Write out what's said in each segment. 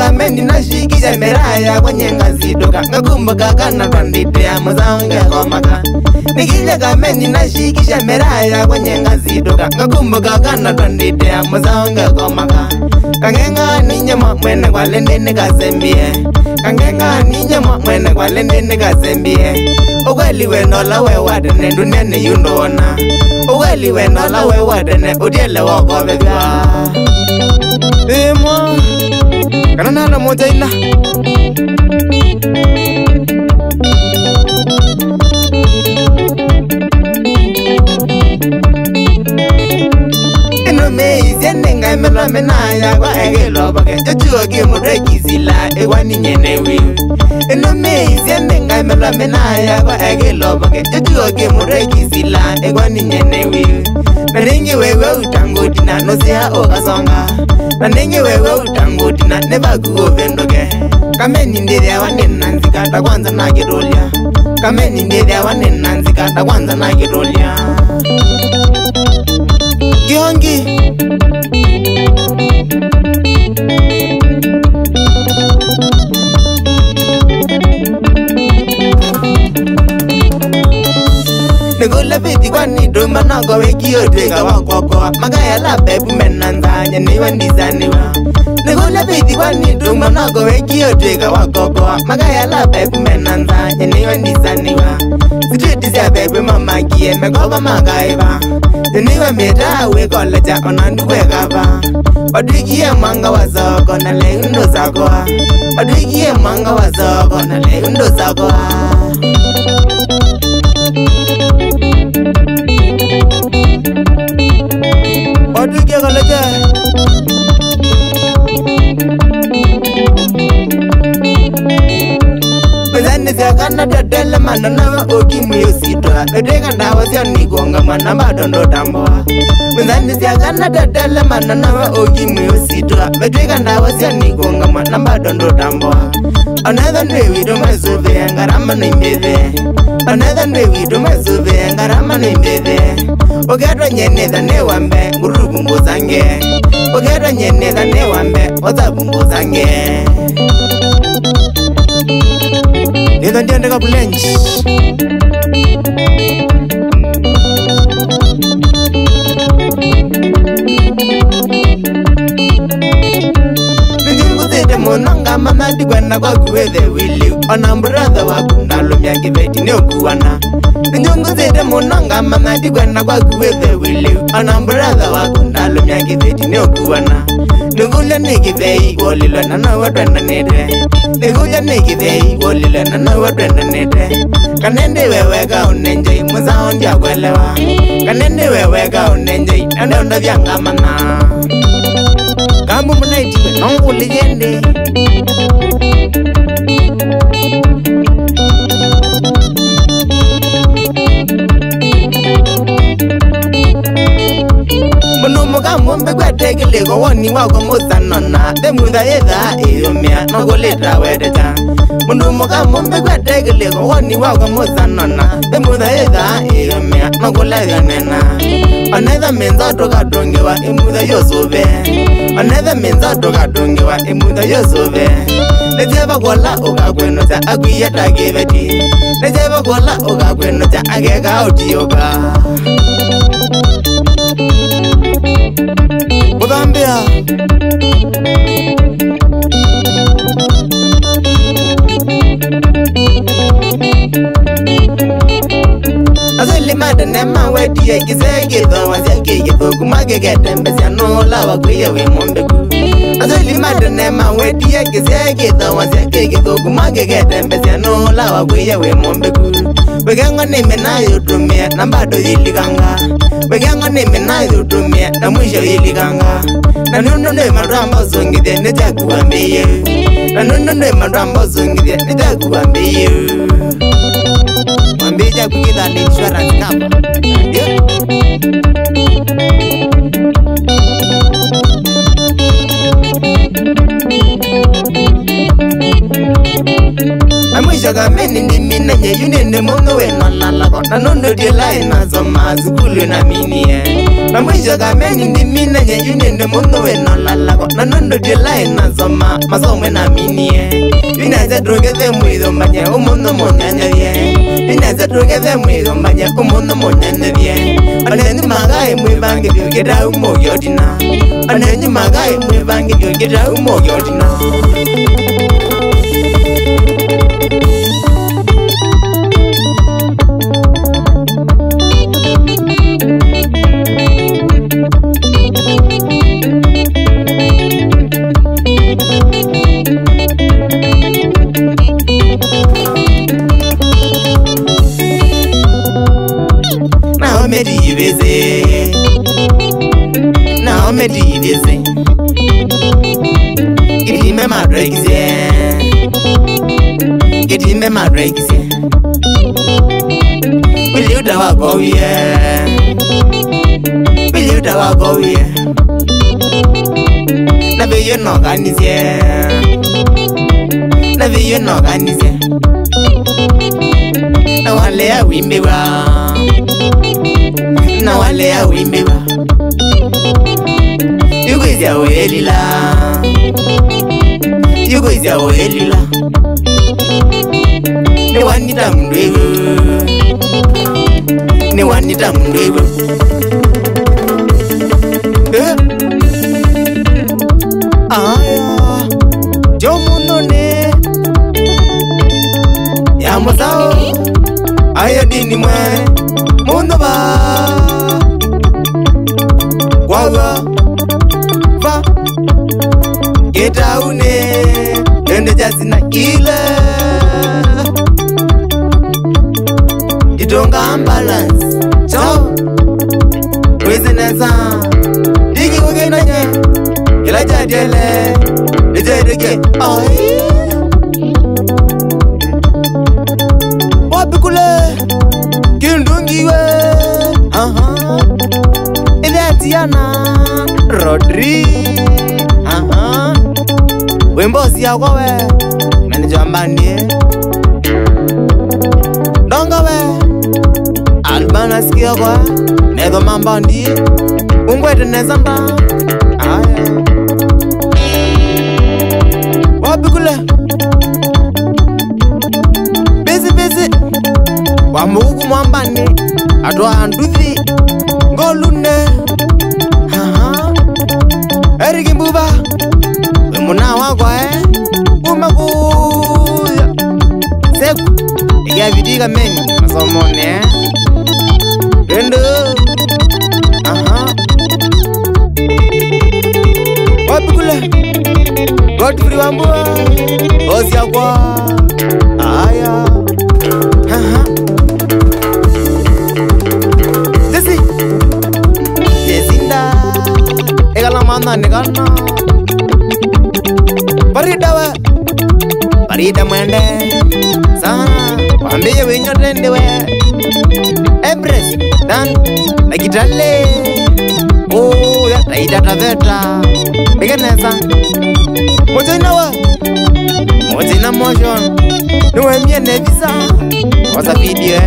kameni na shikisha meraya kwenye ngazitoka ngakumbuka kana twanditea muzange komaka nikile kameni na shikisha meraya kwenye ngazitoka ngakumbuka kana twanditea muzange komaka kangenga ninyama mwene kwalendene kasembie kangenga ninyama mwene kwalendene kasembie ukweli wenola wewadene ndunene yundona ukweli wenola wewadene udiele wako bebya Emo Kana na moja ina Ino meizi enenga imelo menaya kwa egelo bake Jochuo kimureki zila ewa ninyenewi Ino meizi enenga imelo menaya kwa egelo bake Jochuo kimureki zila ewa ninyenewi Naningi wewe utangutina nosea okasonga Naningi wewe utangutina neba kuovendoke Kameni ndidhia wanenanzikata kwanza na kirolia Kameni ndidhia wanenanzikata kwanza na kirolia Giongi Nigula viti kwani dumba nako weki odega wakoko Magaya la bebu menanza nyeni wandizaniwa Nigula viti kwani dumba nako weki odega wakoko Magaya la bebu menanza nyeni wandizaniwa Street is ya bebu mama kie mekoba magaiva Niwa meta weko leja onandu wekava Oduikie mwanga wazoko na leundo zakoa Oduikie mwanga wazoko na leundo zakoa Oduikie koleja Mzanizia kana dadele mananawa okimu yositwa Edega ndawa zia nigonga manamba dondo tamboa Mzanizia kana dadele mananawa okimu yositwa Edega ndawa zia nigonga manamba dondo tamboa Another day we do my zove ngarama no imbeve Another day we do my zove ngarama no imbeve Ogedo nyeneza ne wambe ngurubungo zange Ogedo nyeneza ne wambe ozabungo zange Nida ndiye ndeka bulenji Nijingu zide monanga mama digwana kwa kuweze wili Ona mbrother waku nalumya kiveti ni okuwana Nijingu zide monanga mama digwana kwa kuweze wili Ona mbrother waku nalumya kiveti ni okuwana Nigulia nikivei wolilo nana watwenda nete Nigulia nikivei wolilo nana watwenda nete Kanende weweka unenjei muzao ndia kwelewa Kanende weweka unenjei nandonda vyangamana Kambu munaitiwe nongu ligende Munumuka mumbe kwa tekiliko woni wako musanona Demudha yedha iyumia nogulitra wedecha Munumuka mumbe kwa tekiliko woni wako musanona Demudha yedha iyumia nogulaya nena Another menza toka dongewa imudha yosove Another menza toka dongewa imudha yosove Nejeba kola uka kwenocha agwiyeta kiveti Nejeba kola uka kwenocha ageka utioka Mudambia Azeli madanema wetiye kisegitho wazekigitho kumagegete mbesya nola wakwiye wimombeku Azeli madanema wetiye kisegitho wazekigitho kumagegete mbesya nola wakwiye wimombeku Wegengo nime nayo tumia na bado iliganga Wegengo nime nayo tumia na mwisho iliganga Na nuno ne maramba zongide ne jakuambie Na nuno ne maramba zongide ne jakuambie Mwambie kukidha ni insurance cover mwisho kameni ndimina nye yunende mungu weno lalako na nondo dila inasoma zukulu na minie na mwisho kameni ndimina nye yunende mungu weno lalako na nondo dila inasoma masomo na minie Ineza drogeze mwizo mbanye umundo monyanyavye Ineza drogeze mwizo mbanye umundo monyanyavye Anenyi magai mwibange vyogeta umogyotina Anenyi magai mwibange vyogeta umogyotina Naome divise Gidime madregize Biliuda wagowie Na viyo n'organize Na wale ya wimbewa Na wale ya wimbewa Yukwizia welila Ni wanita mndwewe Aya Jomunone Yamosao Aya dini mwe Mundo ba Wawa Va Getaune Ende jasina ile Itonga balance So Resinesa Digi wugena nye Kila jadele Nijadege Oi Wapikule Kindungiwe Ile atiana Rodri Wimbosi ya kwawe Manager mbani Donga we Albana sikia kwa Nego mambandi Ungwete nezanda Aya Wapikule Busy Wamugu mwambani Adwa anduthi Ngolune Eriki mbuba Wemuna wakwa Umakuya Seku Ikia vidiga meni Masomone Rendo Wapikule Godfrey wambua Ozi yakwa Aya Desi Yezinda Egala manda negana Parida mwende Sana Wambeye wenyo tendewe Empress Dan Nagitale Oh ya Taida taveta Begeneza Mojina wa Mojina motion Niwe mie nevisa Wasa video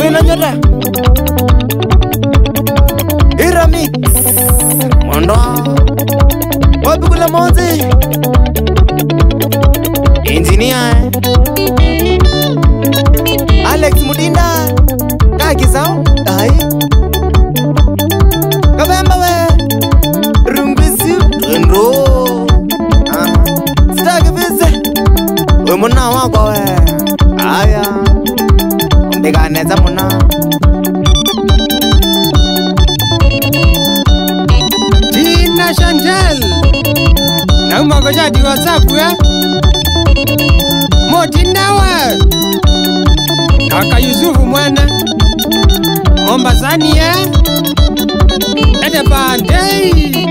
Wina nyota Iramix Mondo Wapikula mozi Engineer Alex Mudinda Kaki sao Ai Kabemba we Rumbisu Renro Stagi vise Wemuna wako we Aya Omdega neza muna Tina Chantel Na umagoja di WhatsApp we Motindawa Kaka Yusufu mwana Mombasani ya Ede bandei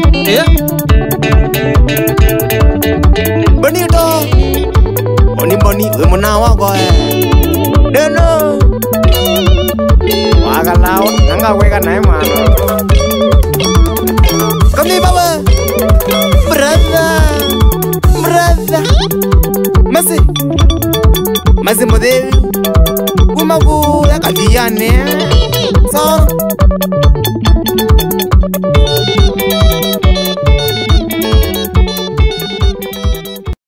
Bonito Boni Wemuna wako Deno Wakalao Nanga weka na emano Kami baba Brother Mercy Mazimuthevi Umagu ya kathiane So